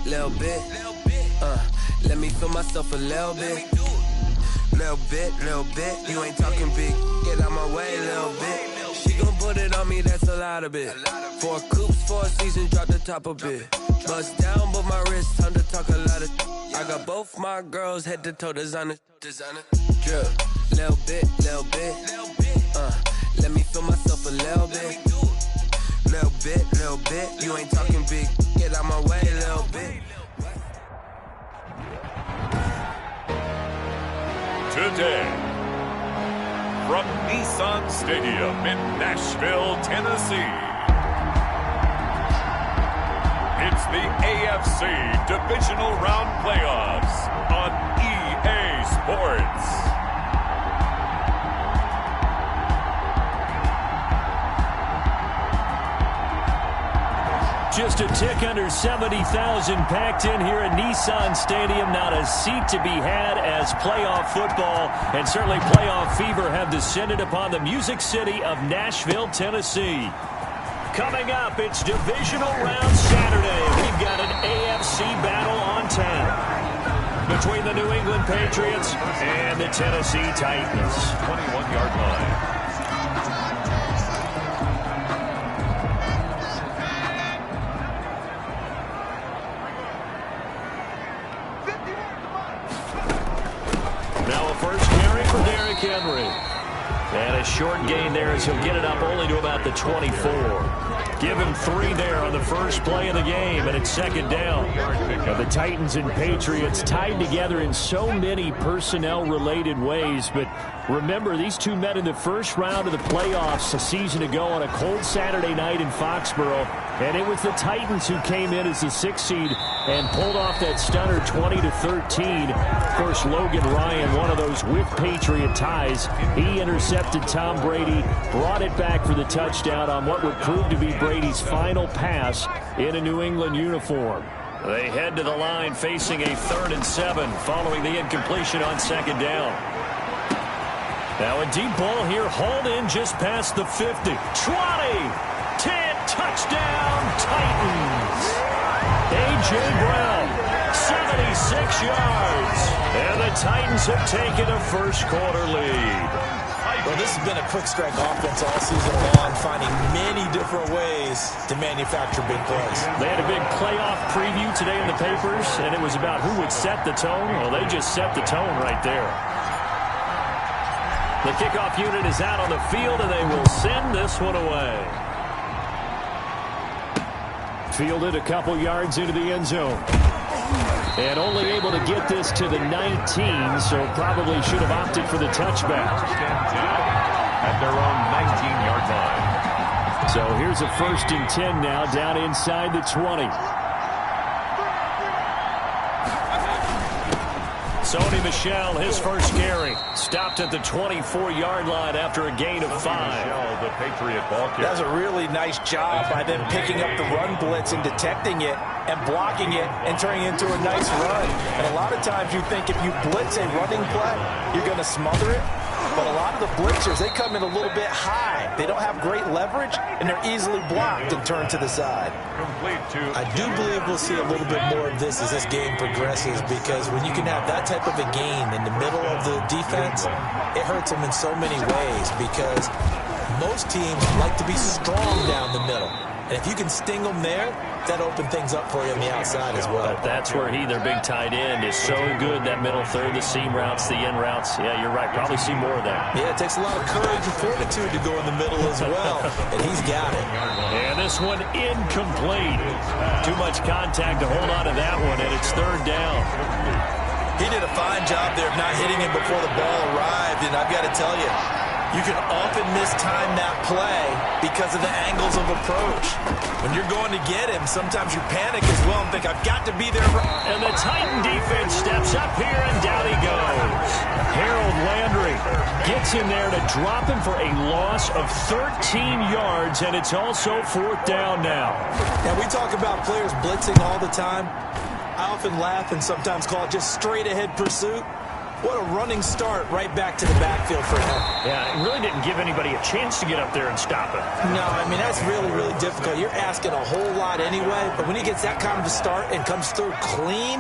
Little bit. Let me feel myself a little bit. Little bit. You ain't talking big. Get out my way, little bit. She gon' put it on me, that's a lot of it. 4 coops, 4 seasons, drop the top a bit. Bust down, but my wrist, time to talk a lot of. I got both my girls head to toe designer. Drip. Little bit. Let me feel myself a little bit. Little bit. You ain't talking big. Get out my way, little bit. Today, from Nissan Stadium in Nashville, Tennessee, it's the AFC Divisional Round Playoffs on EA Sports. Just a tick under 70,000 packed in here at Nissan Stadium. Not a seat to be had as playoff football and certainly playoff fever have descended upon the Music City of Nashville, Tennessee. Coming up, it's Divisional Round Saturday. We've got an AFC battle on tap between the New England Patriots and the Tennessee Titans. 21-yard line. Henry. And a short gain there as he'll get it up only to about the 24. Give him 3 there on the first play of the game, and it's second down. Now the Titans and Patriots tied together in so many personnel-related ways, but remember, these two met in the first round of the playoffs a season ago on a cold Saturday night in Foxborough, and it was the Titans who came in as the 6th seed and pulled off that stunner 20-13. Of course, Logan Ryan, one of those with Patriot ties. He intercepted Tom Brady, brought it back for the touchdown on what would prove to be Brady's final pass in a New England uniform. They head to the line facing a 3rd and 7 following the incompletion on second down. Now a deep ball here, hauled in just past the 50. 20, 10, touchdown, Titans. A.J. Brown, 76 yards. And the Titans have taken a first-quarter lead. Well, this has been a quick-strike offense all season long, finding many different ways to manufacture big plays. They had a big playoff preview today in the papers, and it was about who would set the tone. Well, they just set the tone right there. The kickoff unit is out on the field, and they will send this one away. Fielded a couple yards into the end zone. And only able to get this to the 19, so probably should have opted for the touchback. At their own 19-yard line. So here's a 1st and 10 now, down inside the 20. Sony Michel, his first carry, stopped at the 24-yard line after a gain of 5. Michel, the Patriot ball carrier. That was a really nice job by them picking up the run blitz and detecting it and blocking it and turning it into a nice run. And a lot of times you think if you blitz a running play, you're going to smother it. But a lot of the blitzers, they come in a little bit high. They don't have great leverage, and they're easily blocked and turned to the side. I do believe we'll see a little bit more of this as this game progresses, because when you can have that type of a gain in the middle of the defense, it hurts them in so many ways, because most teams like to be strong down the middle. And if you can sting them there, that opens things up for you on the outside as well. But that's where their big tight end, is so good, that middle third, the seam routes, the in routes. Yeah, you're right. Probably see more of that. Yeah, it takes a lot of courage and fortitude to go in the middle as well, and he's got it. And this one incomplete. Too much contact to hold on to that one, and it's 3rd down. He did a fine job there of not hitting him before the ball arrived, and I've got to tell you, you can often mistime that play because of the angles of approach. When you're going to get him, sometimes you panic as well and think, I've got to be there. And the Titan defense steps up here, and down he goes. Harold Landry gets in there to drop him for a loss of 13 yards, and it's also 4th down now. And we talk about players blitzing all the time. I often laugh and sometimes call it just straight-ahead pursuit. What a running start right back to the backfield for him. Yeah, it really didn't give anybody a chance to get up there and stop him. No, I mean, that's really, really difficult. You're asking a whole lot anyway, but when he gets that kind of a start and comes through clean,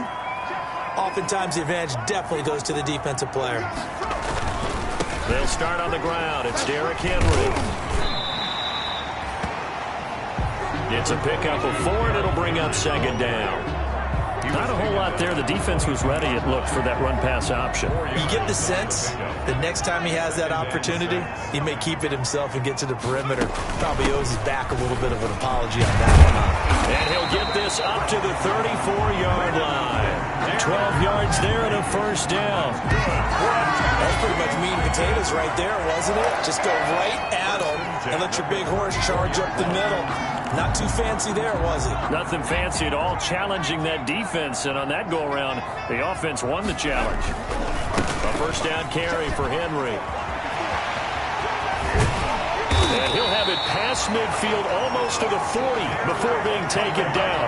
oftentimes the advantage definitely goes to the defensive player. They'll start on the ground. It's Derrick Henry. It's a pickup of 4, and it'll bring up second down. Not a whole lot there. The defense was ready, it looked, for that run-pass option. You get the sense that next time he has that opportunity, he may keep it himself and get to the perimeter. Probably owes his back a little bit of an apology on that one. And he'll get this up to the 34-yard line. 12 yards there and a first down. That's pretty much meat and potatoes right there, wasn't it? Just go right at him and let your big horse charge up the middle. Not too fancy there, was it? Nothing fancy at all, challenging that defense. And on that go-around, the offense won the challenge. A first down carry for Henry. And he'll have it past midfield almost to the 40 before being taken down.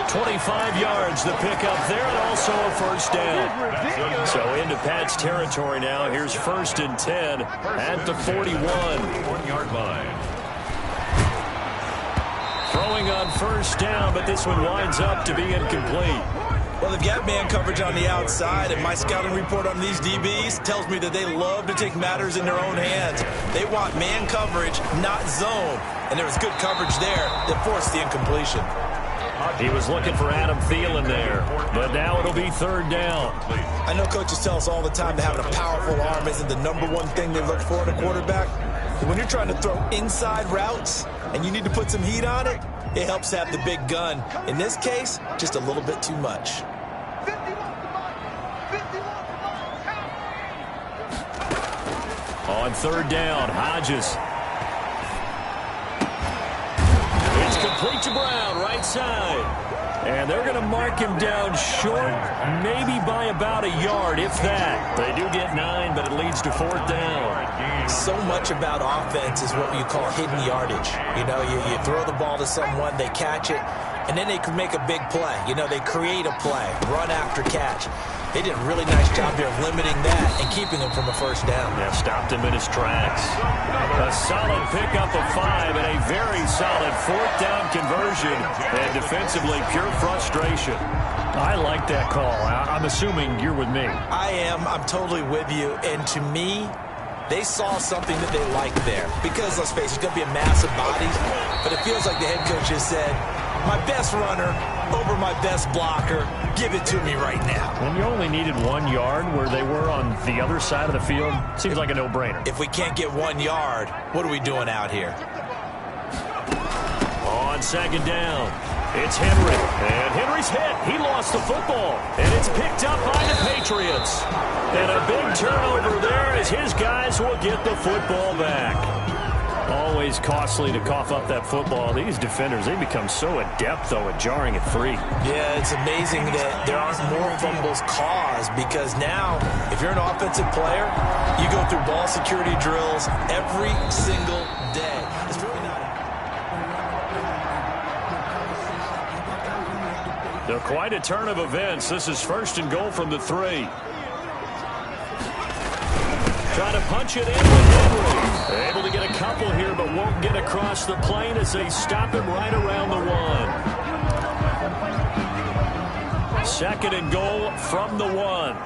25 yards, the pickup there, and also a first down. So into Pat's territory now. Here's 1st and 10 at the 41. 1-yard line. Throwing on first down, but this one winds up to be incomplete. Well, they've got man coverage on the outside, and my scouting report on these DBs tells me that they love to take matters in their own hands. They want man coverage, not zone. And there was good coverage there that forced the incompletion. He was looking for Adam Thielen there, but now it'll be 3rd down. I know coaches tell us all the time that having a powerful arm isn't the #1 thing they look for in a quarterback. But when you're trying to throw inside routes and you need to put some heat on it, it helps have the big gun. In this case, just a little bit too much. On 3rd down, Hodges. It's complete to Brown, right side. And they're going to mark him down short, maybe by about a yard, if that. They do get 9, but it leads to 4th down. So much about offense is what you call hidden yardage. You know, you throw the ball to someone, they catch it, and then they can make a big play. You know, they create a play, run after catch. They did a really nice job there of limiting that and keeping him from a first down. Yeah, stopped him in his tracks. A solid pickup of 5 and a very solid 4th down conversion. And defensively, pure frustration. I like that call. I'm assuming you're with me. I am. I'm totally with you. And to me, they saw something that they liked there. Because, let's face it, it's going to be a mass of bodies. But it feels like the head coach just said, my best runner over my best blocker, give it to me right now. When you only needed 1 yard where they were on the other side of the field, seems like a no-brainer. If we can't get 1 yard, what are we doing out here? On 2nd down, it's Henry. And Henry's hit. He lost the football. And it's picked up by the Patriots. And a big turnover there as his guys will get the football back. Always costly to cough up that football. These defenders, they become so adept, though, at jarring it free. Yeah, it's amazing that there aren't more fumbles caused because now, if you're an offensive player, you go through ball security drills every single day. It's really not. So quite a turn of events. This is 1st and goal from the 3. Trying to punch it in with Henry. Able to get a couple here, but won't get across the plane as they stop him right around the 1. 2nd and goal from the 1.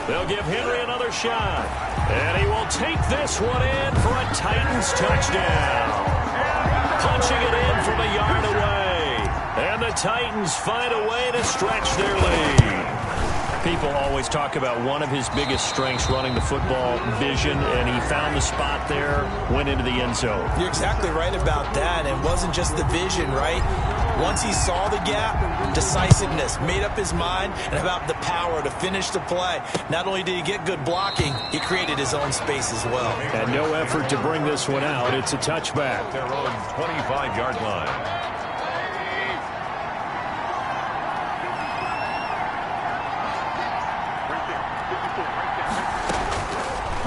They'll give Henry another shot. And he will take this one in for a Titans touchdown. Punching it in from a yard away. And the Titans find a way to stretch their lead. People always talk about one of his biggest strengths, running the football, vision, and he found the spot there, went into the end zone. You're exactly right about that. It wasn't just the vision, right? Once he saw the gap, decisiveness, made up his mind, and about the power to finish the play. Not only did he get good blocking, he created his own space as well. And no effort to bring this one out. It's a touchback. Their own 25-yard line.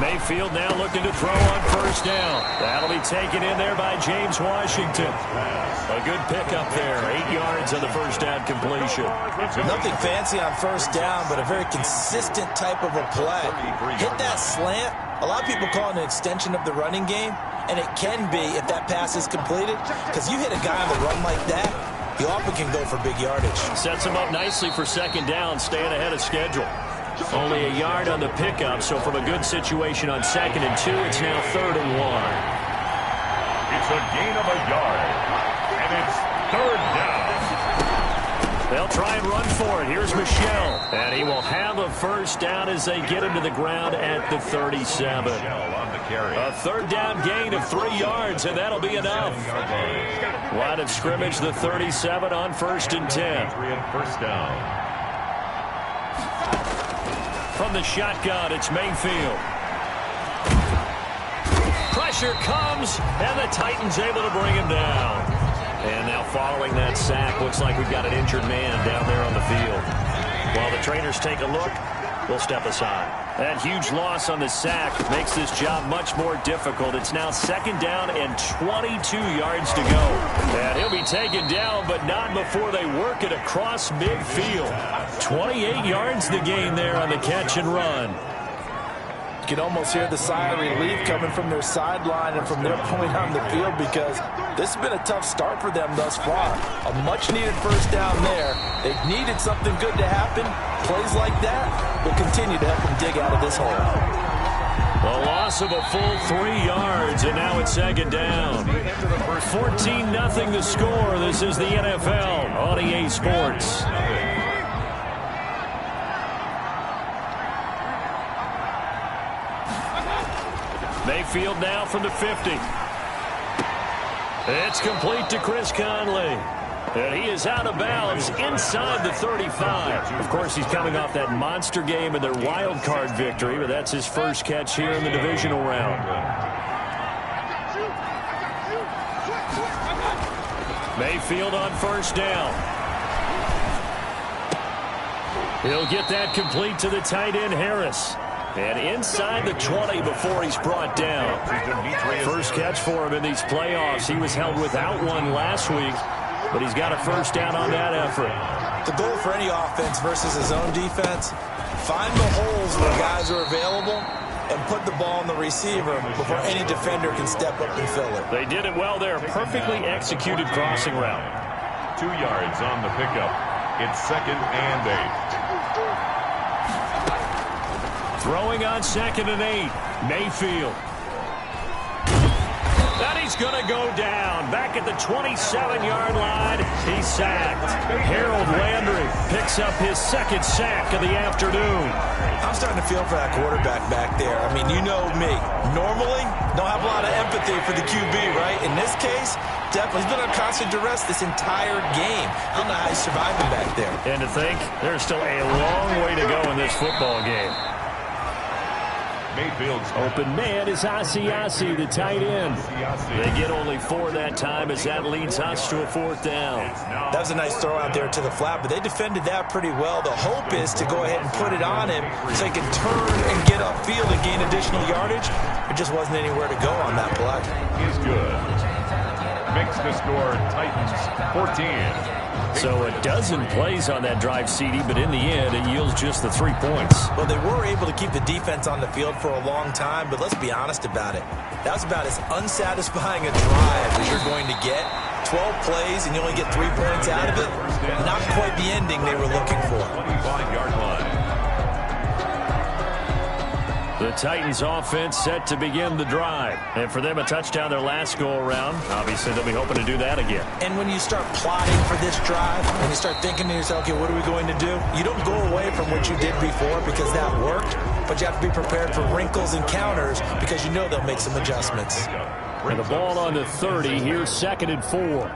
Mayfield now looking to throw on first down. That'll be taken in there by James Washington. A good pickup there. 8 yards on the first down completion. Nothing fancy on first down, but a very consistent type of a play. Hit that slant. A lot of people call it an extension of the running game, and it can be if that pass is completed, because you hit a guy on the run like that, he often can go for big yardage. Sets him up nicely for second down, staying ahead of schedule. Only a yard on the pickup, so from a good situation on 2nd and 2, it's now 3rd and 1. It's a gain of a yard, and it's 3rd down. They'll try and run for it. Here's Michelle, and he will have a first down as they get him to the ground at the 37. A 3rd down gain of 3 yards, and that'll be enough. Line of scrimmage, the 37 on 1st and 10. First down. From the shotgun, it's Mayfield. Pressure comes, and the Titans able to bring him down. And now following that sack, looks like we've got an injured man down there on the field. While the trainers take a look, we'll step aside. That huge loss on the sack makes this job much more difficult. It's now 2nd down and 22 yards to go. And he'll be taken down, but not before they work it across midfield. 28 yards the gain there on the catch and run. You can almost hear the sigh of relief coming from their sideline and from their point on the field, because this has been a tough start for them thus far. A much-needed first down there. They've needed something good to happen. Plays like that will continue to help them dig out of this hole. A loss of a full 3 yards, and now it's 2nd down. 14-0 the score. This is the NFL on EA Sports. Mayfield now from the 50. It's complete to Chris Conley. And he is out of bounds inside the 35. Of course, he's coming off that monster game in their wild card victory, but that's his first catch here in the divisional round. Mayfield on first down. He'll get that complete to the tight end, Harris. And inside the 20 before he's brought down. First catch for him in these playoffs. He was held without one last week, but he's got a first down on that effort. The goal for any offense versus his own defense, find the holes where guys are available and put the ball on the receiver before any defender can step up and fill it. They did it well there. Perfectly executed crossing route. 2 yards on the pickup. It's 2nd and 8. Throwing on 2nd and 8. Mayfield. And he's going to go down. Back at the 27-yard line. He's sacked. Harold Landry picks up his 2nd sack of the afternoon. I'm starting to feel for that quarterback back there. I mean, you know me. Normally, don't have a lot of empathy for the QB, right? In this case, definitely. He's been under constant duress this entire game. I don't know how he's surviving back there. And to think, there's still a long way to go in this football game. Mayfield's open man is Asiasi, the tight end. They get only 4 that time as that leads us to a 4th down. That was a nice throw out there to the flat, but they defended that pretty well. The hope is to go ahead and put it on him so he can turn and get upfield and gain additional yardage. There just wasn't anywhere to go on that play. He's good. Makes the score Titans 14. So a dozen plays on that drive, CD, but in the end, it yields just the 3 points. Well, they were able to keep the defense on the field for a long time, but let's be honest about it. That was about as unsatisfying a drive as you're going to get. 12 plays and you only get 3 points out of it. Not quite the ending they were looking for. 25-yard line. The Titans offense set to begin the drive. And for them, a touchdown their last go-around. Obviously, they'll be hoping to do that again. And when you start plotting for this drive, and you start thinking to yourself, okay, what are we going to do? You don't go away from what you did before because that worked, but you have to be prepared for wrinkles and counters because you know they'll make some adjustments. And the ball on the 30. Here's 2nd and 4.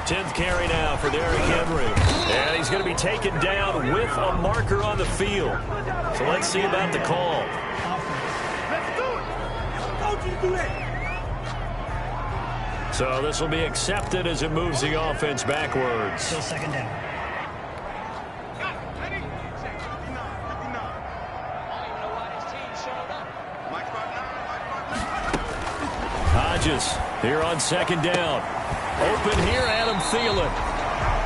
10th carry now for Derrick Henry. And he's going to be taken down with a marker on the field. So let's see about the call. So this will be accepted as it moves the offense backwards. Still 2nd down. changes here on second down. Open here, Adam Thielen.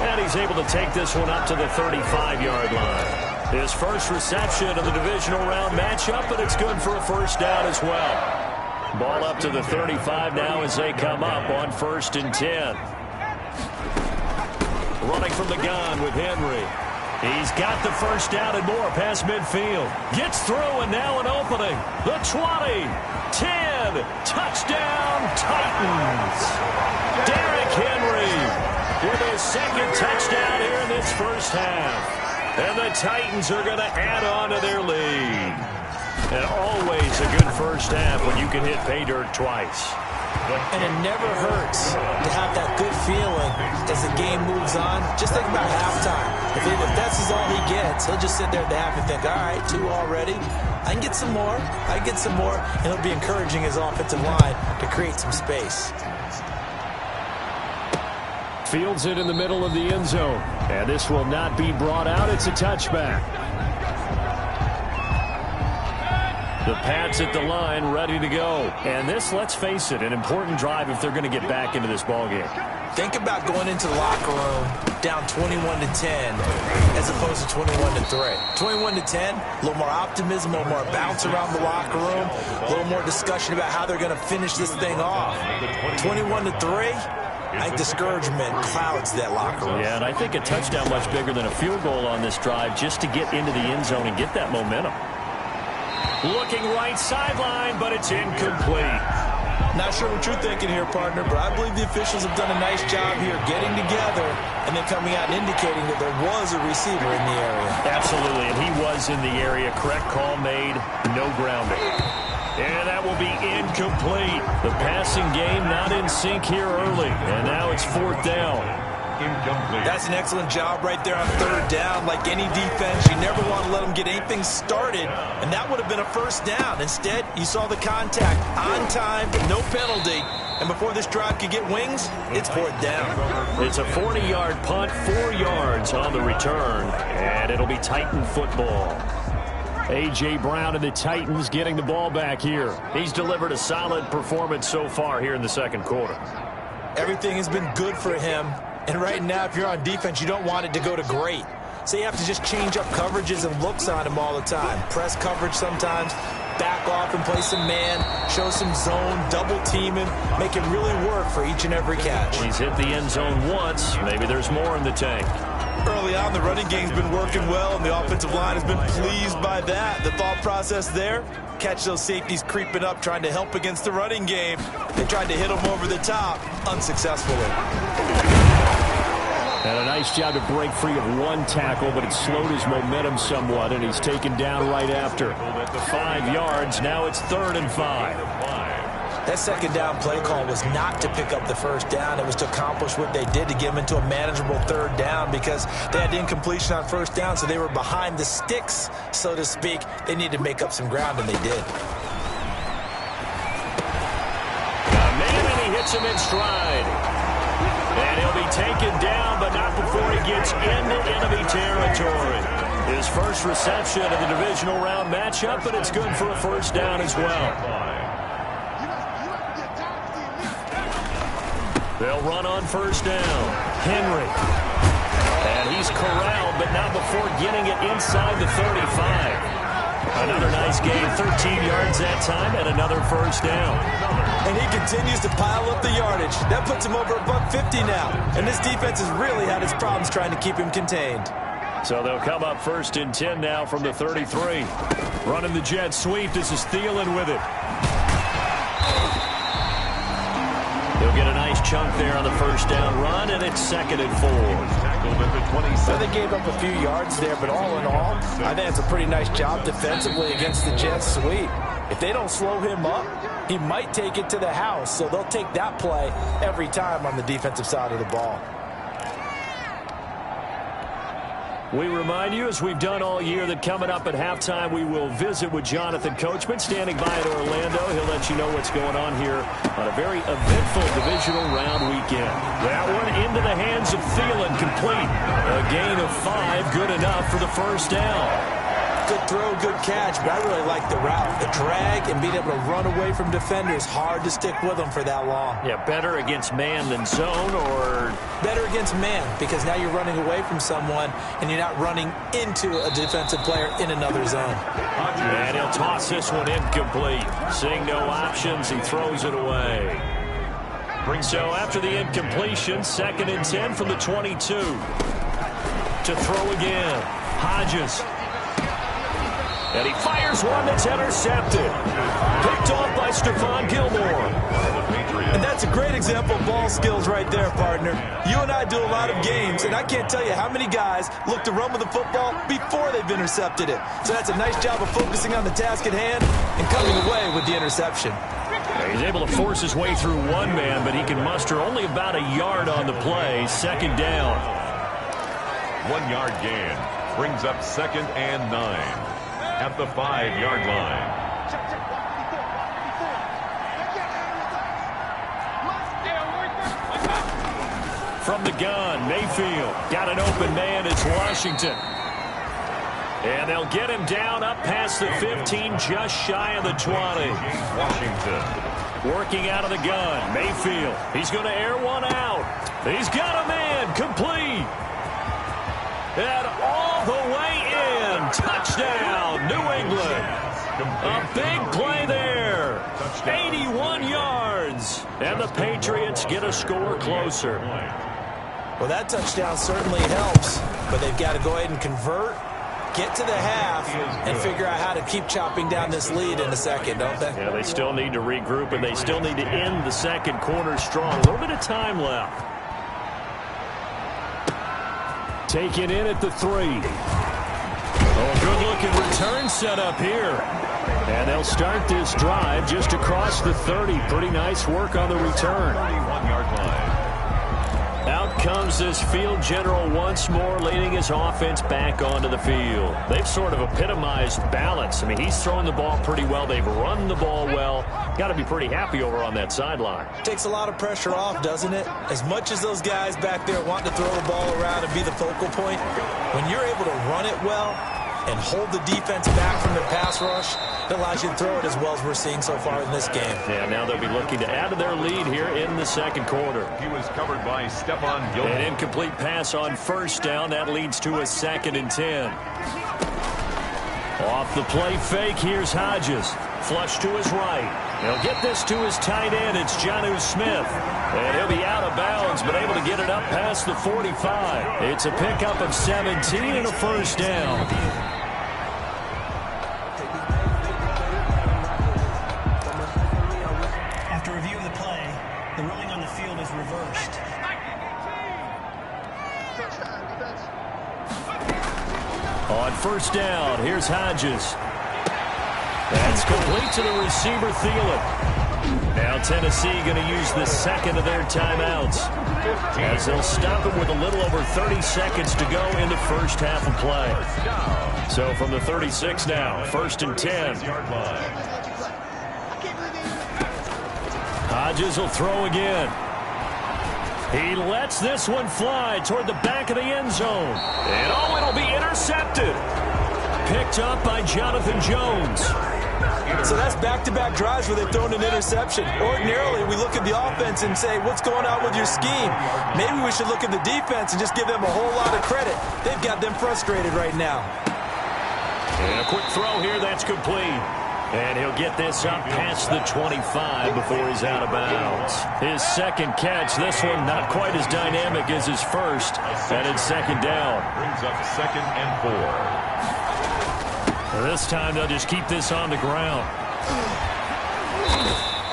And he's able to take this one up to the 35-yard line. His first reception of the divisional round matchup, and it's good for a first down as well. Ball up to the 35 now as they come up on 1st and 10. Running from the gun with Henry. He's got the first down and more past midfield. Gets through, and now an opening. The 20, 10, touchdown Titans. Derrick Henry with his second touchdown here in this first half. And the Titans are going to add on to their lead. And always a good first half when you can hit pay dirt twice. And it never hurts to have that good feeling as the game moves on. Just think about halftime. If that's all he gets, he'll just sit there at the half and think, all right, 2 already. I can get some more. I can get some more. And he'll be encouraging his offensive line to create some space. Fields it in the middle of the end zone. And this will not be brought out. It's a touchback. The Pats at the line, ready to go. And this, let's face it, an important drive if they're going to get back into this ballgame. Think about going into the locker room down 21-10 as opposed to 21-3. 21-10, a little more optimism, a little more bounce around the locker room, a little more discussion about how they're going to finish this thing off. 21-3, I think discouragement clouds that locker room. Yeah, and I think a touchdown much bigger than a field goal on this drive just to get into the end zone and get that momentum. Looking right sideline, but it's incomplete. Not sure what you're thinking here, partner, but I believe the officials have done a nice job here getting together and then coming out and indicating that there was a receiver in the area. Absolutely, and he was in the area. Correct call made, no grounding. And that will be incomplete. The passing game not in sync here early, and now it's 4th down. Incomplete. That's an excellent job right there on 3rd down. Like any defense, you never want to let them get anything started, and that would have been a first down. Instead, you saw the contact on time, no penalty, and before this drive could get wings, it's 4th down. It's a 40-yard punt, 4 yards on the return, and it'll be Titan football. A.J. Brown and the Titans getting the ball back here. He's delivered a solid performance so far here in the second quarter. Everything has been good for him. And right now, if you're on defense, you don't want it to go to great. So you have to just change up coverages and looks on him all the time. Press coverage sometimes, back off and play some man, show some zone, double team him, make it really work for each and every catch. He's hit the end zone once. Maybe there's more in the tank. Early on, the running game's been working well, and the offensive line has been pleased by that. The thought process there, catch those safeties creeping up, trying to help against the running game. They tried to hit him over the top, unsuccessfully. And a nice job to break free of one tackle, but it slowed his momentum somewhat, and he's taken down right after. 5 yards, now it's 3rd and 5. That second down play call was not to pick up the first down. It was to accomplish what they did to get them into a manageable 3rd down because they had incompletion on 1st down, so they were behind the sticks, so to speak. They needed to make up some ground, and they did. Man, and he hits him in stride. And he'll be taken down, but not before he gets into enemy territory. His first reception of the divisional round matchup, but it's good for a first down as well. They'll run on 1st down. Henry. And he's corralled, but not before getting it inside the 35. Another nice game, 13 yards that time, and another first down. And he continues to pile up the yardage. That puts him over $150 now. And this defense has really had its problems trying to keep him contained. So they'll come up 1st and 10 now from the 33. Running the jet sweep. This is Thielen with it. They'll get a nice chunk there on the first down run, and it's 2nd and 4. So they gave up a few yards there, but all in all, I think it's a pretty nice job defensively against the jet sweep. If they don't slow him up, he might take it to the house, so they'll take that play every time on the defensive side of the ball. We remind you, as we've done all year, that coming up at halftime, we will visit with Jonathan Coachman, standing by in Orlando. He'll let you know what's going on here on a very eventful divisional round weekend. That one into the hands of Thielen, complete. A gain of 5, good enough for the first down. good throw, good catch, but I really like the route. The drag and being able to run away from defenders, hard to stick with them for that long. Yeah, better against man than zone, or? Better against man, because now you're running away from someone and you're not running into a defensive player in another zone. And he'll toss this one incomplete. Seeing no options, he throws it away. So after the incompletion, 2nd and 10 from the 22. To throw again. Hodges. And he fires one that's intercepted. Picked off by Stephon Gilmore. And that's a great example of ball skills right there, partner. You and I do a lot of games, and I can't tell you how many guys look to run with the football before they've intercepted it. So that's a nice job of focusing on the task at hand and coming away with the interception. He's able to force his way through one man, but he can muster only about a yard on the play. 2nd down. 1 yard gain brings up 2nd and 9 at the 5-yard line. From the gun, Mayfield got an open man. It's Washington. And they'll get him down up past the 15, just shy of the 20. Washington. Working out of the gun, Mayfield. He's going to air one out. He's got a man, complete. And all the way in. Touchdown, New England. A big play there. 81 yards. And the Patriots get a score closer. Well, that touchdown certainly helps, but they've got to go ahead and convert, get to the half, and figure out how to keep chopping down this lead in the second, don't they? Yeah, they still need to regroup, and they still need to end the second quarter strong. A little bit of time left. Taken in at the 3. Oh, good-looking return set up here. And they'll start this drive just across the 30. Pretty nice work on the return. 31-yard line. Out comes this field general once more, leading his offense back onto the field. They've sort of epitomized balance. I mean, he's thrown the ball pretty well. They've run the ball well. Got to be pretty happy over on that sideline. Takes a lot of pressure off, doesn't it? As much as those guys back there want to throw the ball around and be the focal point, when you're able to run it well and hold the defense back from their pass rush, it allows you to throw it as well as we're seeing so far in this game. Yeah, now they'll be looking to add to their lead here in the second quarter. He was covered by Stephon Gilmore. An incomplete pass on 1st down. That leads to a 2nd and 10. Off the play fake, here's Hodges. Flush to his right. He'll get this to his tight end. It's Jonnu Smith. And he'll be out of bounds, but able to get it up past the 45. It's a pickup of 17 and a 1st down. After reviewing the play, the ruling on the field is reversed. On 1st down, here's Hodges. That's complete to the receiver, Thielen. Now Tennessee going to use the 2nd of their timeouts, as they'll stop him with a little over 30 seconds to go in the first half of play. So from the 36 now, 1st and 10. Hodges will throw again. He lets this one fly toward the back of the end zone. And oh, it'll be intercepted. Picked up by Jonathan Jones. So that's back-to-back drives where they've thrown an interception. Ordinarily, we look at the offense and say, what's going on with your scheme? Maybe we should look at the defense and just give them a whole lot of credit. They've got them frustrated right now. And a quick throw here, that's complete. And he'll get this up past the 25 before he's out of bounds. His 2nd catch, this one not quite as dynamic as his first. And it's 2nd down. Brings up 2nd and 4. This time they'll just keep this on the ground.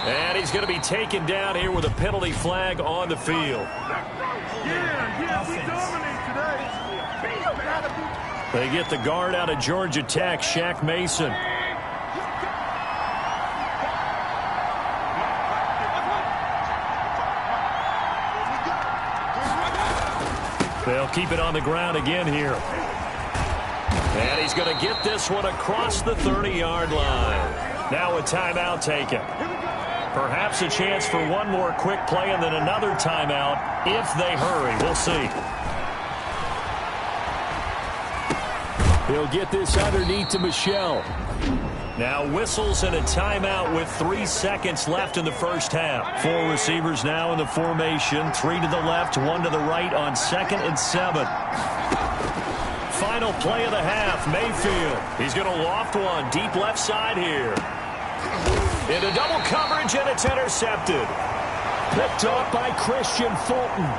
And he's going to be taken down here with a penalty flag on the field. They get the guard out of Georgia Tech, Shaq Mason. They'll keep it on the ground again here. And he's going to get this one across the 30-yard line. Now a timeout taken. Perhaps a chance for one more quick play and then another timeout if they hurry. We'll see. He'll get this underneath to Michelle. Now whistles and a timeout with 3 seconds left in the first half. 4 receivers now in the formation. 3 to the left, 1 to the right on 2nd and 7. Final play of the half, Mayfield. He's going to loft one deep left side here. Into double coverage, and it's intercepted. Picked off by Christian Fulton.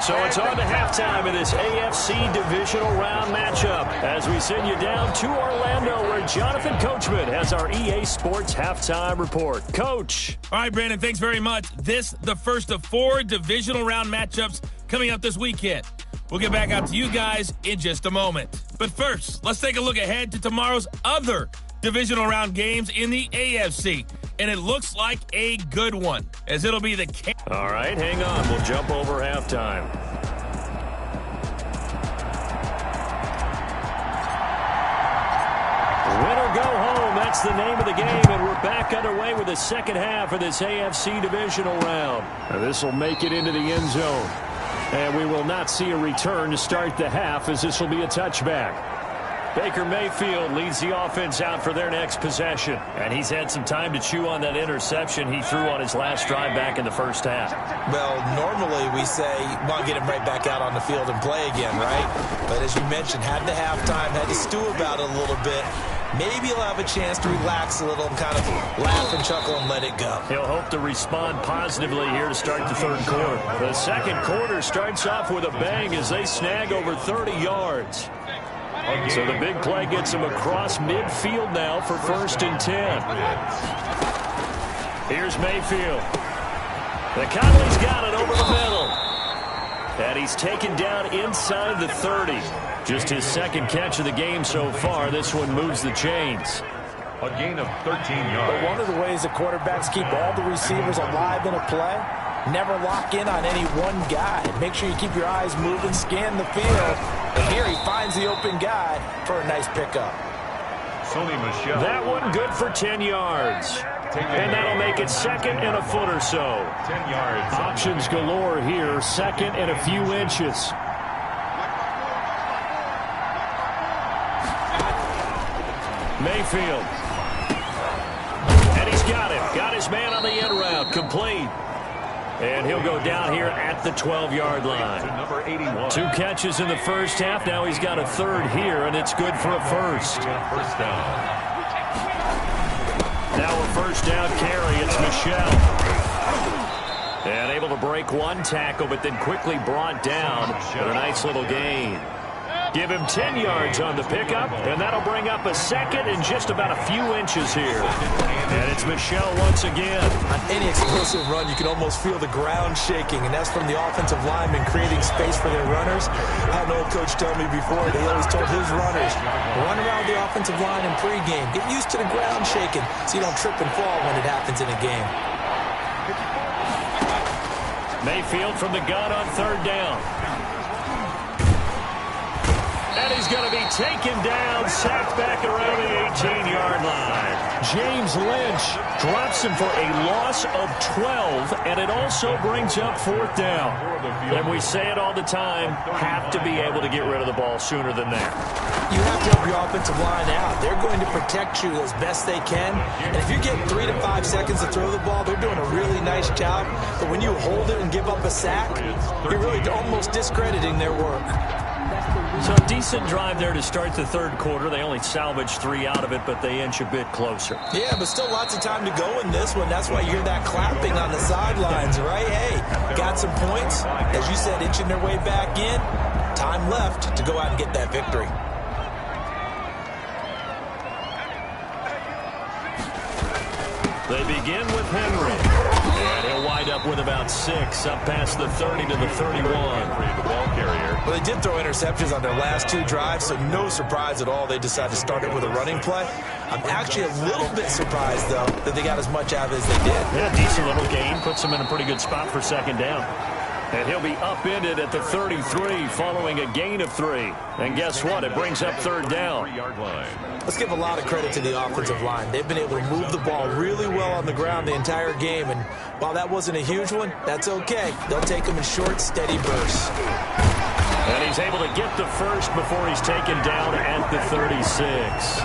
So it's on to halftime of this AFC Divisional Round matchup as we send you down to Orlando where Jonathan Coachman has our EA Sports Halftime Report. Coach. All right, Brandon, thanks very much. This the first of 4 Divisional Round matchups coming up this weekend. We'll get back out to you guys in just a moment. But first, let's take a look ahead to tomorrow's other Divisional Round games in the AFC. And it looks like a good one, as it'll be the... All right, hang on. We'll jump over halftime. Win or go home, that's the name of the game, and we're back underway with the second half of this AFC Divisional Round. This will make it into the end zone. And we will not see a return to start the half, as this will be a touchback. Baker Mayfield leads the offense out for their next possession. And he's had some time to chew on that interception he threw on his last drive back in the first half. Well, normally we say, well, get him right back out on the field and play again, right? But as you mentioned, had the halftime, had to stew about it a little bit. Maybe he'll have a chance to relax a little and kind of laugh and chuckle and let it go. He'll hope to respond positively here to start the third quarter. The second quarter starts off with a bang as they snag over 30 yards. So the big play gets him across midfield now for 1st and 10. Here's Mayfield. The Conley's got it over the middle. And he's taken down inside the 30. Just his second catch of the game so far. This one moves the chains. A gain of 13 yards. But one of the ways the quarterbacks keep all the receivers alive in a play, never lock in on any one guy. Make sure you keep your eyes moving, scan the field. And here he finds the open guy for a nice pickup. Sony Michel. That one good for 10 yards. And that'll make it 2nd and a foot or so. 10 yards. Options galore here. 2nd and a few inches. Mayfield. And he's got it. Got his man on the end route. Complete. And he'll go down here at the 12-yard line. Number 81. 2 catches in the first half. Now he's got a 3rd here, and it's good for a first. First down. Now a first down carry. It's Michel. And able to break one tackle, but then quickly brought down with a nice little gain. Give him 10 yards on the pickup, and that'll bring up a 2nd and just about a few inches here. And it's Michel once again. On any explosive run, you can almost feel the ground shaking, and that's from the offensive linemen creating space for their runners. I had an old coach tell me before, they always told his runners, run around the offensive line in pregame. Get used to the ground shaking so you don't trip and fall when it happens in a game. Mayfield from the gun on 3rd down. And he's going to be taken down, sacked back around the 18-yard line. James Lynch drops him for a loss of 12, and it also brings up 4th down. And we say it all the time, have to be able to get rid of the ball sooner than that. You have to help your offensive line out. They're going to protect you as best they can. And if you're getting 3 to 5 seconds to throw the ball, they're doing a really nice job. But when you hold it and give up a sack, you're really almost discrediting their work. So a decent drive there to start the third quarter. They only salvaged 3 out of it, but they inch a bit closer. Yeah, but still lots of time to go in this one. That's why you hear that clapping on the sidelines, right? Hey, got some points. As you said, inching their way back in. Time left to go out and get that victory. They begin with Henry. And he'll wind up with about 6, up past the 30 to the 31. The ball carrier. Well, they did throw interceptions on their last 2 drives, so no surprise at all they decided to start it with a running play. I'm actually a little bit surprised, though, that they got as much out of it as they did. Yeah, decent little gain. Puts them in a pretty good spot for 2nd down. And he'll be upended at the 33 following a gain of 3. And guess what? It brings up third down. Let's give a lot of credit to the offensive line. They've been able to move the ball really well on the ground the entire game. And while that wasn't a huge one, that's okay. They'll take them in short, steady bursts. And he's able to get the first before he's taken down at the 36.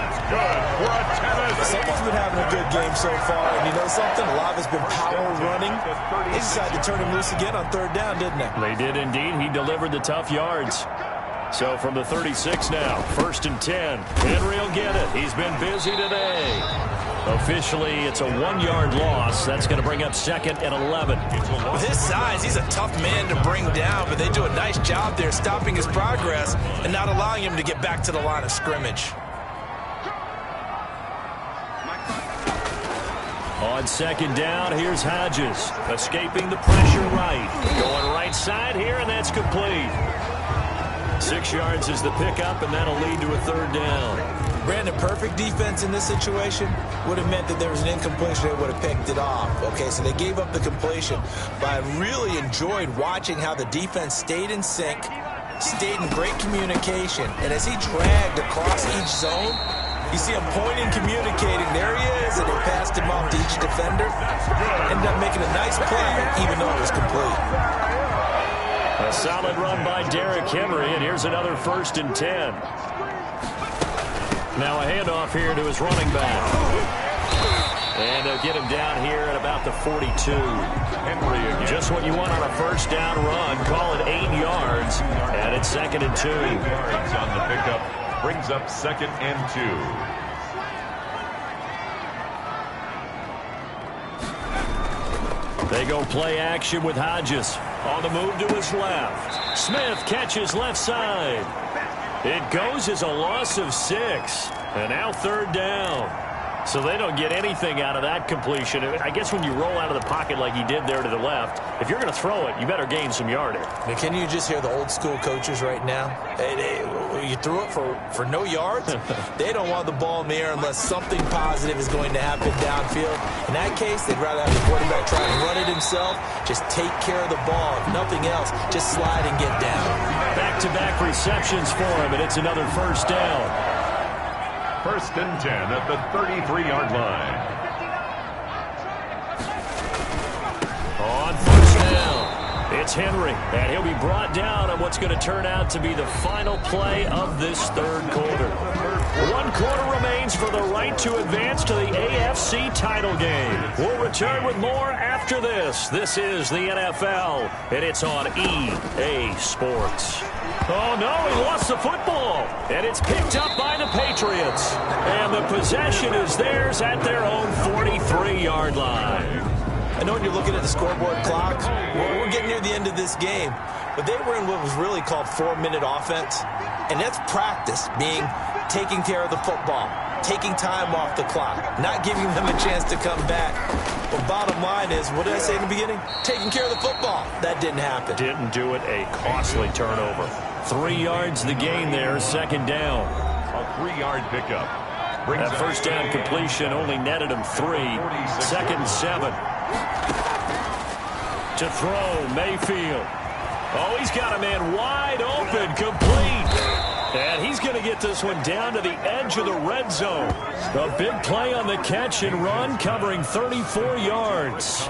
Someone's been having a good game so far, and you know something? A lot has been power running. They decided to turn him loose again on third down, didn't they? They did indeed. He delivered the tough yards. So from the 36 now, 1st and 10. Henry will get it. He's been busy today. Officially, it's a 1-yard loss. That's going to bring up 2nd and 11. With his size, he's a tough man to bring down, but they do a nice job there stopping his progress and not allowing him to get back to the line of scrimmage. On 2nd down, here's Hodges. Escaping the pressure right. Going right side here, and that's complete. 6 yards is the pickup, and that'll lead to a 3rd down. Brandon, perfect defense in this situation would have meant that there was an incompletion. They would have picked it off. Okay, so they gave up the completion. But I really enjoyed watching how the defense stayed in sync, stayed in great communication. And as he dragged across each zone, you see him pointing, communicating. There he is, and they passed him off to each defender. Ended up making a nice play, even though it was complete. A solid run by Derrick Henry, and here's another 1st and 10. Now a handoff here to his running back. And they'll get him down here at about the 42. Henry again. Just what you want on a 1st down run. Call it 8 yards. And it's 2nd and 2. 2 yards on the pickup. Brings up 2nd and 2. They go play action with Hodges. On the move to his left. Smith catches left side. It goes as a loss of 6. And now 3rd down. So they don't get anything out of that completion. I guess when you roll out of the pocket like he did there to the left, if you're going to throw it, you better gain some yardage. I mean, can you just hear the old school coaches right now? You threw it for no yards? They don't want the ball in the air unless something positive is going to happen downfield. In that case, they'd rather have the quarterback try and run it himself. Just take care of the ball. If nothing else, just slide and get down. Back-to-back receptions for him, and it's another 1st down. 1st and 10 at the 33-yard line. On 1st down, it's Henry, and he'll be brought down on what's going to turn out to be the final play of this 3rd quarter. 1 quarter remains for the right to advance to the AFC title game. We'll return with more after this. This is the NFL, and it's on EA Sports. Oh, no, he lost the football, and it's picked up by the Patriots. And the possession is theirs at their own 43-yard line. I know when you're looking at the scoreboard clock, we're getting near the end of this game, but they were in what was really called 4-minute offense, and that's practice, being taking care of the football, taking time off the clock, not giving them a chance to come back. But bottom line is, what did I say in the beginning? Taking care of the football. That didn't happen. Didn't do it, a costly turnover. 3 yards the gain there, 2nd down. A 3-yard pickup. That 1st down completion only netted him 3. 2nd and 7. To throw, Mayfield. Oh, he's got a man wide open, complete. And he's going to get this one down to the edge of the red zone. A big play on the catch and run, covering 34 yards.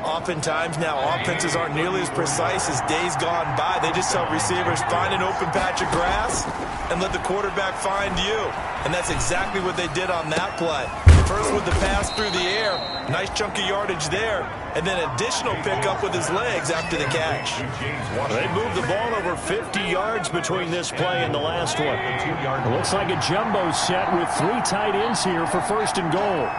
Oftentimes now, offenses aren't nearly as precise as days gone by. They just tell receivers, find an open patch of grass and let the quarterback find you. And that's exactly what they did on that play. First with the pass through the air, nice chunk of yardage there, and then additional pickup with his legs after the catch. They moved the ball over 50 yards between this play and the last one. It looks like a jumbo set with 3 tight ends here for 1st and goal.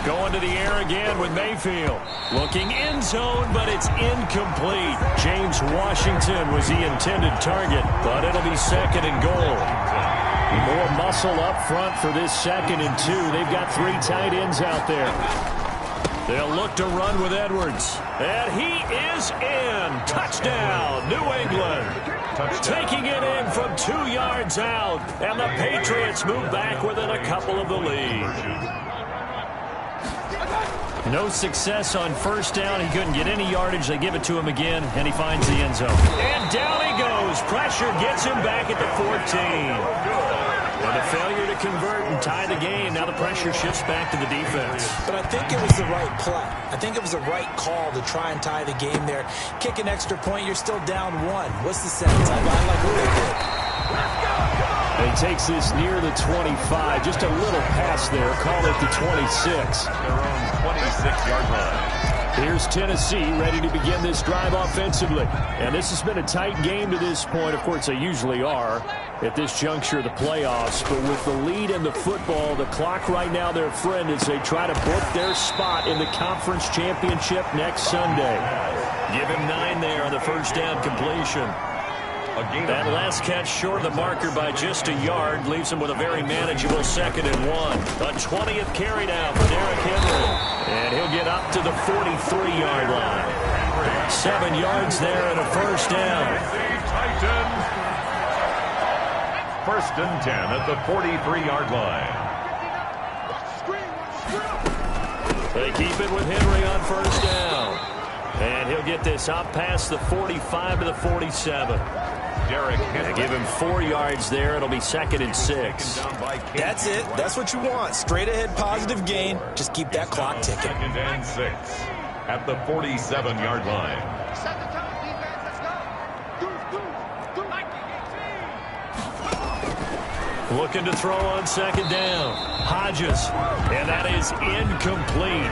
Going to the air again with Mayfield. Looking end zone, but it's incomplete. James Washington was the intended target, but it'll be 2nd and goal. More muscle up front for this 2nd and 2. They've got 3 tight ends out there. They'll look to run with Edwards. And he is in. Touchdown, New England. Taking it in from 2 yards out, and the Patriots move back within a couple of the lead. No success on first down. He couldn't get any yardage. They give it to him again, and he finds the end zone. And down he goes. Pressure gets him back at the 14. And a failure to convert and tie the game. Now the pressure shifts back to the defense. But I think it was the right play. I think it was the right call to try and tie the game there. Kick an extra point, you're still down 1. What's the sense? I like what they did. He takes this near the 25. Just a little pass there. Call it the 26. Their own 26-yard line. Here's Tennessee ready to begin this drive offensively. And this has been a tight game to this point. Of course, they usually are at this juncture of the playoffs. But with the lead in the football, the clock right now their friend as they try to book their spot in the conference championship next Sunday. Give him 9 there on the first down completion. That last catch short of the marker by just a yard leaves him with a very manageable 2nd and 1. A 20th carry down for Derrick Henry. And he'll get up to the 43-yard line. 7 yards there and a first down. First and 10 at the 43-yard line. They keep it with Henry on first down. And he'll get this up past the 45 to the 47. Derrick Henry. Give him 4 yards there. It'll be 2nd and 6. That's it. That's what you want. Straight ahead positive gain. Just keep that clock ticking. 2nd and 6 at the 47-yard line. Looking to throw on 2nd down. Hodges. And that is incomplete.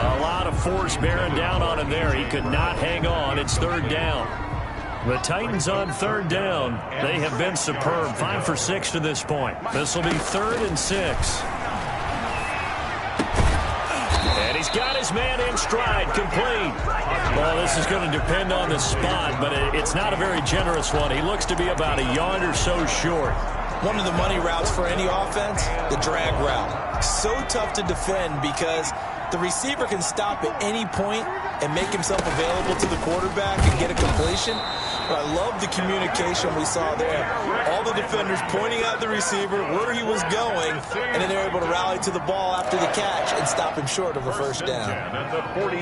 A lot of force bearing down on him there. He could not hang on. It's 3rd down. The Titans on 3rd down. They have been superb. 5 for 6 to this point. This will be 3rd and 6. And he's got his man in stride, complete. Well, this is going to depend on the spot, but it's not a very generous one. He looks to be about a yard or so short. One of the money routes for any offense, the drag route. So tough to defend because the receiver can stop at any point and make himself available to the quarterback and get a completion. But I love the communication we saw there. All the defenders pointing out the receiver, where he was going, and then they're able to rally to the ball after the catch and stop him short of a first down.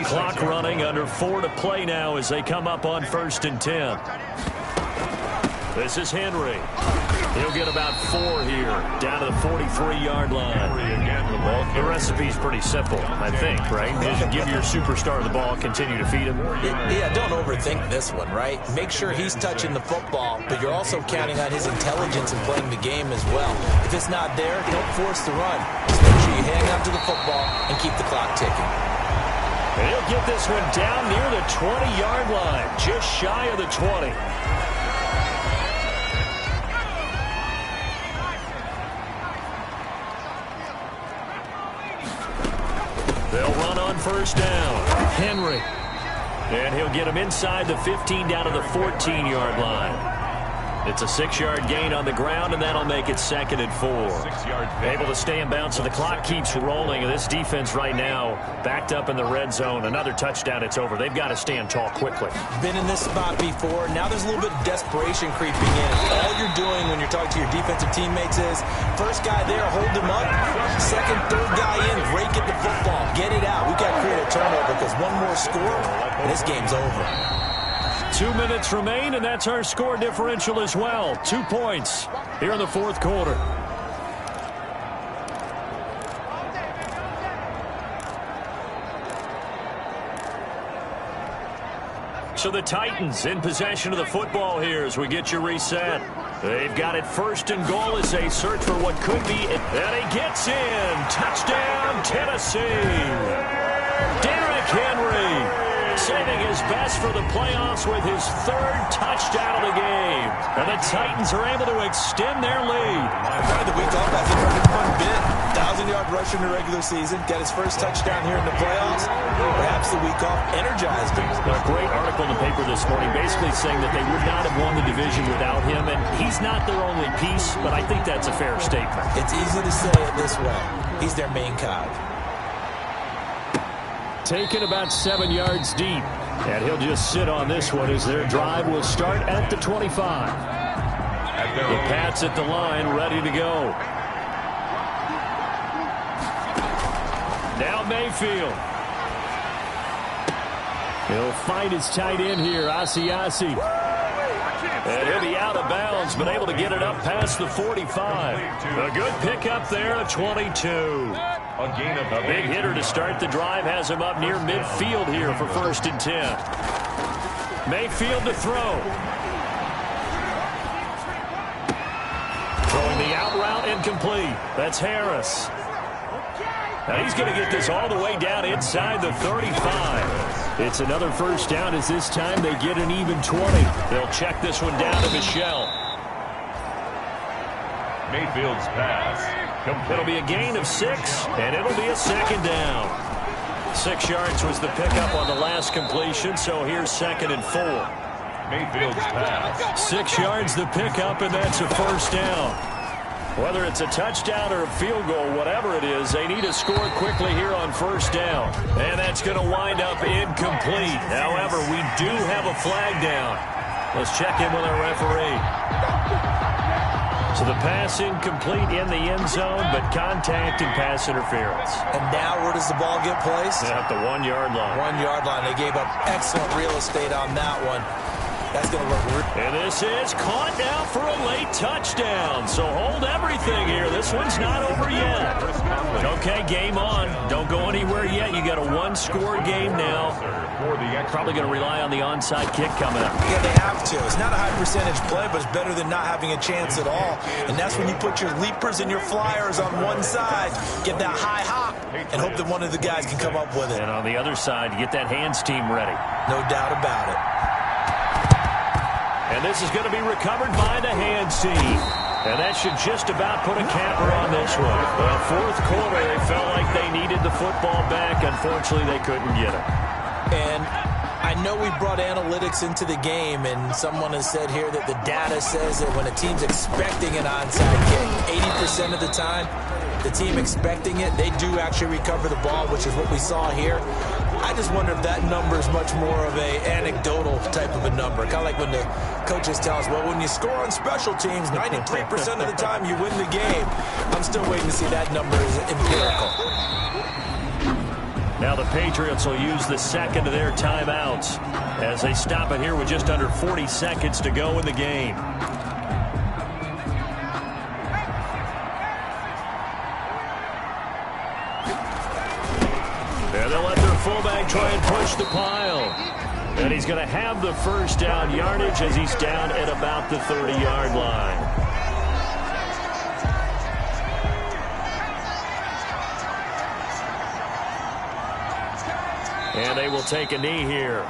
Clock running, under 4 to play now as they come up on 1st and 10. This is Henry. He'll get about 4 here, down to the 43-yard line. The recipe's pretty simple, I think, right? Just give your superstar the ball, continue to feed him. Yeah, don't overthink this one, right? Make sure he's touching the football, but you're also counting on his intelligence in playing the game as well. If it's not there, don't force the run. Just make sure you hang on to the football and keep the clock ticking. And he'll get this one down near the 20-yard line, just shy of the 20. They'll run on first down. Henry. And he'll get him inside the 15 down to the 14-yard line. It's a 6-yard gain on the ground, and that'll make it 2nd and 4. Able to stay in bounds, so the clock keeps rolling. This defense right now backed up in the red zone. Another touchdown, it's over. They've got to stand tall quickly. Been in this spot before. Now there's a little bit of desperation creeping in. All you're doing when you're talking to your defensive teammates is, first guy there, hold him up. Second, third guy in, rake at the football. Get it out. We've got to create a turnover because one more score, and this game's over. 2 minutes remain, and that's our score differential as well. 2 points here in the 4th quarter. So the Titans in possession of the football here as we get you reset. They've got it 1st and goal as they search for what could be it. And he gets in. Touchdown, Tennessee. Derrick Henry saving his best for the playoffs with his 3rd touchdown of the game. And the Titans are able to extend their lead. Probably the week off hasn't hurt him one bit. 1,000-yard rush in the regular season. Got his first touchdown here in the playoffs. Perhaps the week off energized him. A great article in the paper this morning basically saying that they would not have won the division without him. And he's not their only piece, but I think that's a fair statement. It's easy to say it this way. He's their main cog. Taken about 7 yards deep. And he'll just sit on this one as their drive will start at the 25. The Pats at the line, ready to go. Now Mayfield. He'll find his tight end here, Asiasi. And he'll be out of bounds, but able to get it up past the 45. A good pickup there, a 22. A big hitter to start the drive has him up near midfield here for 1st and 10. Mayfield to throw. Throwing the out route incomplete. That's Harris. Now he's going to get this all the way down inside the 35. It's another 1st down as this time they get an even 20. They'll check this one down to Michelle. Mayfield's pass. It'll be a gain of 6, and it'll be a 2nd down. 6 yards was the pickup on the last completion, so here's 2nd and 4. Mayfield's pass. 6 yards the pickup, and that's a 1st down. Whether it's a touchdown or a field goal, whatever it is, they need to score quickly here on 1st down. And that's going to wind up incomplete. However, we do have a flag down. Let's check in with our referee. So the pass incomplete in the end zone, but contact and pass interference. And now where does the ball get placed? At the 1-yard line. 1-yard line. They gave up excellent real estate on that one. That's going to look weird. And this is caught now for a late touchdown. So hold everything here. This one's not over yet. Okay, game on. Don't go anywhere yet. You got a 1-score game now. Probably going to rely on the onside kick coming up. Yeah, they have to. It's not a high percentage play, but it's better than not having a chance at all. And that's when you put your leapers and your flyers on one side, get that high hop, and hope that one of the guys can come up with it. And on the other side, get that hands team ready. No doubt about it. And this is going to be recovered by the hands team. And that should just about put a capper on this one. Well, 4th quarter, they felt like they needed the football back. Unfortunately, they couldn't get it. And I know we brought analytics into the game, and someone has said here that the data says that when a team's expecting an onside kick, 80% of the time, the team expecting it, they do actually recover the ball, which is what we saw here. I just wonder if that number is much more of a anecdotal type of a number. Kind of like when the coaches tell us, well, when you score on special teams, 93% of the time you win the game. I'm still waiting to see that number is empirical. Now the Patriots will use the 2nd of their timeouts as they stop it here with just under 40 seconds to go in the game. And they'll let their fullback try and push the pile. And he's going to have the 1st down yardage as he's down at about the 30-yard line. And they will take a knee here.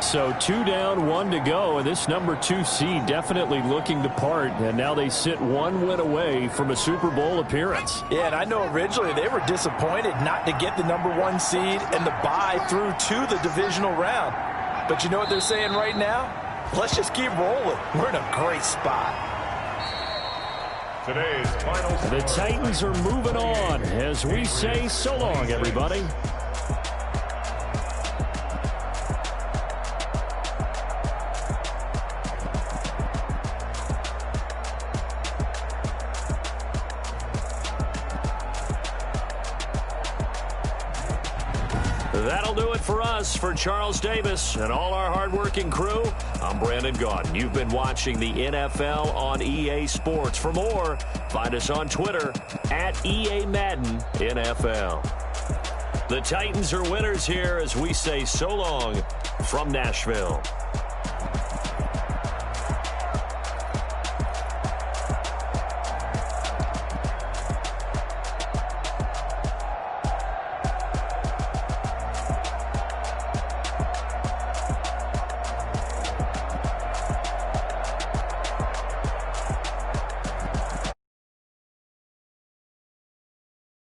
So 2 down, 1 to go, and this number 2 seed definitely looking the part, and now they sit 1 win away from a Super Bowl appearance. Yeah, and I know originally they were disappointed not to get the number 1 seed and the bye through to the divisional round. But you know what they're saying right now? Let's just keep rolling. We're in a great spot. Today's final score. The Titans are moving on as we say so long, everybody. That'll do it for us. For Charles Davis and all our hardworking crew, I'm Brandon Gaudin. You've been watching the NFL on EA Sports. For more, find us on Twitter at EA Madden NFL. The Titans are winners here as we say so long from Nashville.